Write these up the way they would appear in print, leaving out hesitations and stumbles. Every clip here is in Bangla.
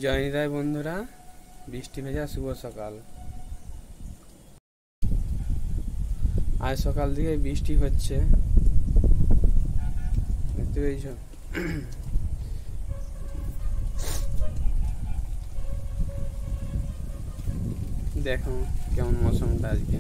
জয় নিতাই বন্ধুরা, বৃষ্টি ভেজা শুভ সকাল। আজ সকাল থেকে বৃষ্টি হচ্ছে, দেখতে পেয়েছ? দেখো কেমন মৌসুমটা আজকে।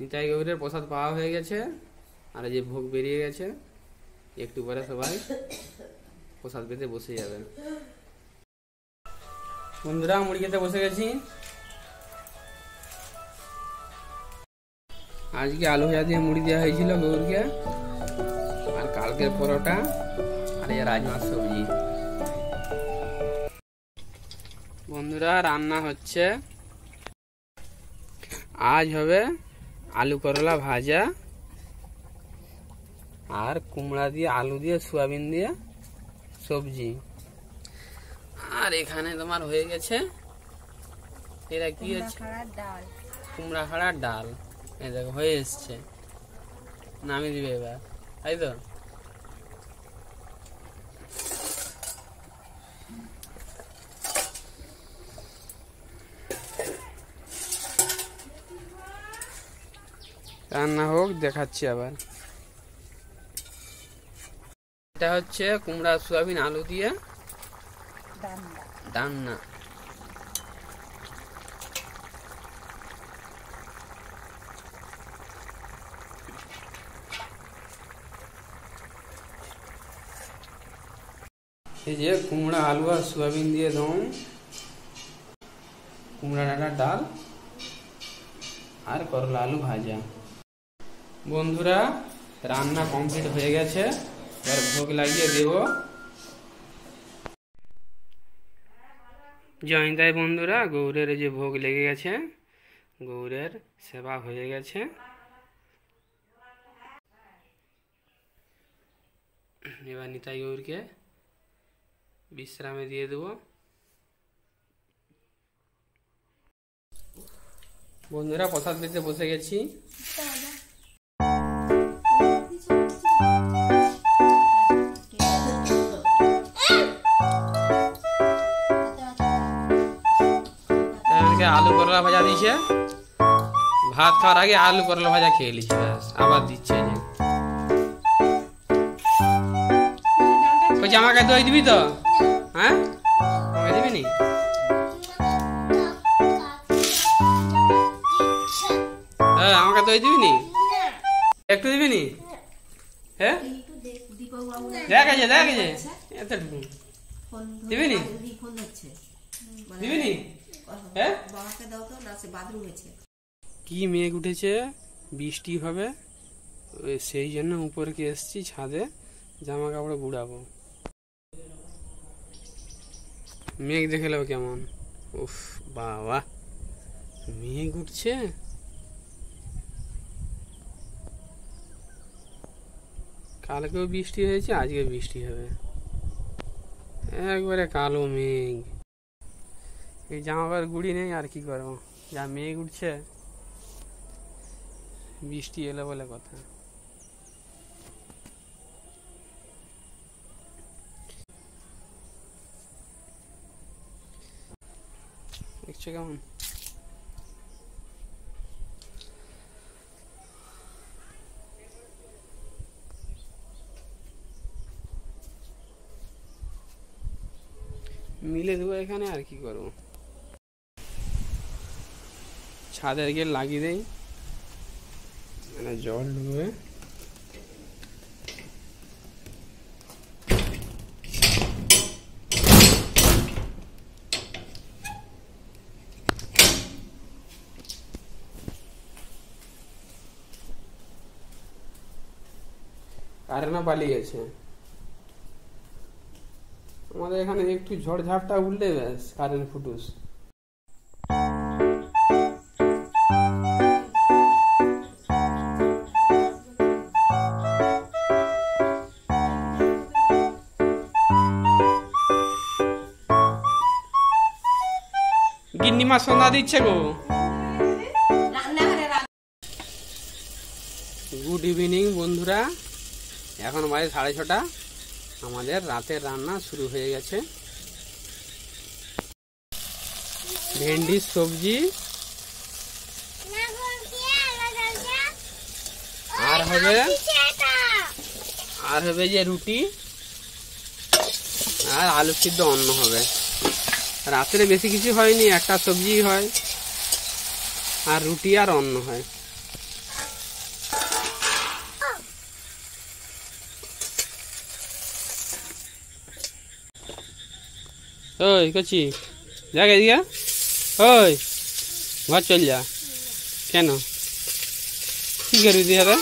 নিতাই গৌরের প্রসাদ পাওয়া হয়ে গেছে, আর এই যে ভোগ বেরিয়ে গেছে। একটু পরে সবাই প্রসাদ পেতে বসে যাবে। বন্ধুরা, মুড়ি খেতে বসে গেছি। আজকে আলু ভাজা দিয়ে মুড়ি দেওয়া হয়েছিল গৌরকে, আর কালকের পরোটা, আর এই রাজমার সবজি। বন্ধুরা, রান্না হচ্ছে, আজ হবে আলু করলা ভাজা আর কুমড়া দিয়ে আলু দিয়ে সোয়াবিন দিয়ে সবজি। আর এখানে তোমার হয়ে গেছে, এটা কি হচ্ছে? কুমড়া খাড়ার ডাল। এই দেখো হয়ে এসছে, নামিয়ে দিবে এবার, তাই তো? রান্না হোক, দেখাচ্ছি আবার। এটা হচ্ছে কুমড়া সোয়াবিন আলু দিয়ে ডান্না। এই যে কুমড়া আলু আর সোয়াবিন দিয়ে দম, কুমড়া ডাঁটার ডাল আর করলা আলু ভাজা। বন্ধুরা, রান্না কমপ্লিট হয়ে গেছে, এবার ভোগ লাগিয়ে দেব। জয়ন্তাই বন্ধুরা, গৌরের যে ভোগ লেগে গেছে, গৌরের সেবা হয়ে গেছে। এবার নিতাই গৌরকে বিশ্রামে দিয়ে দেব। বন্ধুরা, প্রসাদ পেতে বসে গেছি। আলু করলা ভাজা দিয়েছে, ভাত খাওয়ার আগে আলু করলা ভাজা খেয়ে নিচ্ছে, আবার দিচ্ছে। আমাকে দই দিবি তো? হ্যাঁ, আমাকে দিবি নি? হ্যাঁ, আমাকে দই দিবি নি? একটু দিবি নি? হ্যাঁ, দেখেছে এতটুকু দিবি নি? দিবি নি? কি মেঘ উঠেছে, বৃষ্টি হবে, সেই জন্য উপরে এসছি ছাদে, জামা কাপড় গুড়াবো। মেঘ দেখে নেবো কেমন। উফ বাবা, মেঘ উঠছে। কালকেও বৃষ্টি হয়েছে, আজকে বৃষ্টি হবে। একবারে কালো মেঘ। এই জামা কাপড় গুড়ি নেই, আর কি করবো, যা মেঘ উঠছে। বৃষ্টি এলো বলে কথা। দেখছো কেমন? মিলে দেবো এখানে, আর কি করবো। ছাদের গিয়ে লাগিয়ে দেই, মানে জল ঢুকবে। কারেন্ট পালিয়ে গেছে। আমাদের এখানে একটু ঝড়ঝাপটা উঠলে ব্যাস কারেন্ট ফুটুস। গিন্নিমা সন্ধ্যা দিচ্ছে গো। গুড ইভিনিং বন্ধুরা, এখন বাজে 6:30। আমাদের রাতের রান্না শুরু হয়ে গেছে। ভেন্ডির সবজি আর হবে যে রুটি আর আলু সিদ্ধ অন্ন হবে। রাত্রে বেশি কিছু হয়নি, একটা সবজি হয় আর রুটি আর অন্ন হয়। ওই কচি জায়গা দিয়া, ওই ঘর চল যা। কেন কি করবি তুই? হাতে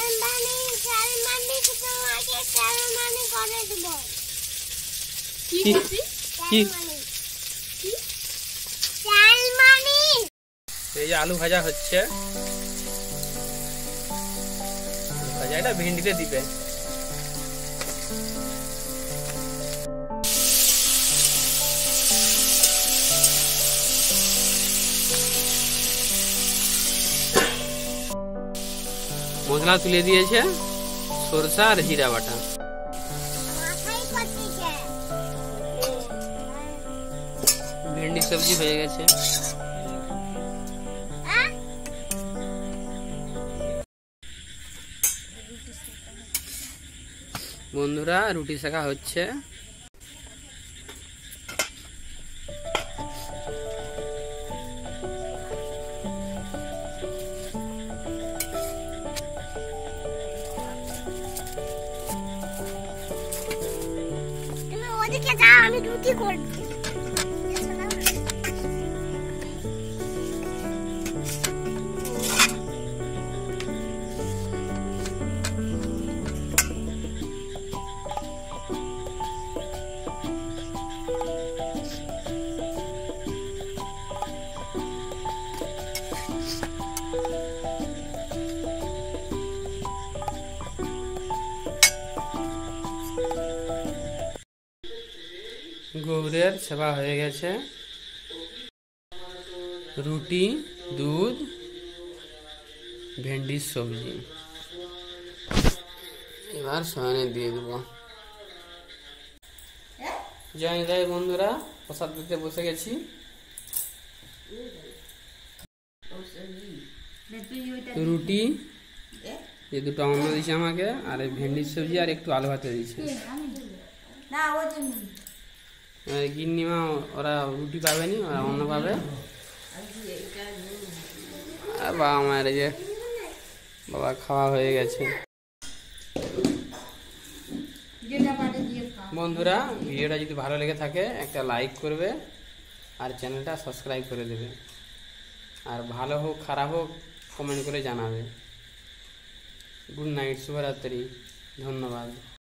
এই যে আলু ভাজা হচ্ছে, ভাজা এটা ভেন্ডিতে দিবে। মশলা তুলে দিয়েছে, সরষা আর জিরা বাটা। ভেন্ডি সবজি হয়ে গেছে। বন্ধুরা রুটি সেকা হচ্ছে। আমি রুটি করব। গৌরের সেবা হয়ে গেছে। রুটি, দুধ, ভেন্ডির সবজি। এবার শয়নে দিয়ে দেব। জয় নিতাই বন্ধুরা, প্রসাদ দিতে বসে গেছি। রুটি এই দুটো অন্ন দিয়েছে আমাকে, আর এই ভেন্ডির সবজি আর একটু আলু ভাতে দিয়েছে। গিন্নিমা ওরা রুটি পাবেনি, ওরা অন্য পাবে। আর বাবা মায়ের যে বাবা খাওয়া হয়ে গেছে। বন্ধুরা ভিডিওটা যদি ভালো লেগে থাকে একটা লাইক করবে আর চ্যানেলটা সাবস্ক্রাইব করে দেবে, আর ভালো হোক খারাপ হোক কমেন্ট করে জানাবে। গুড নাইট, শুভরাত্রি, ধন্যবাদ।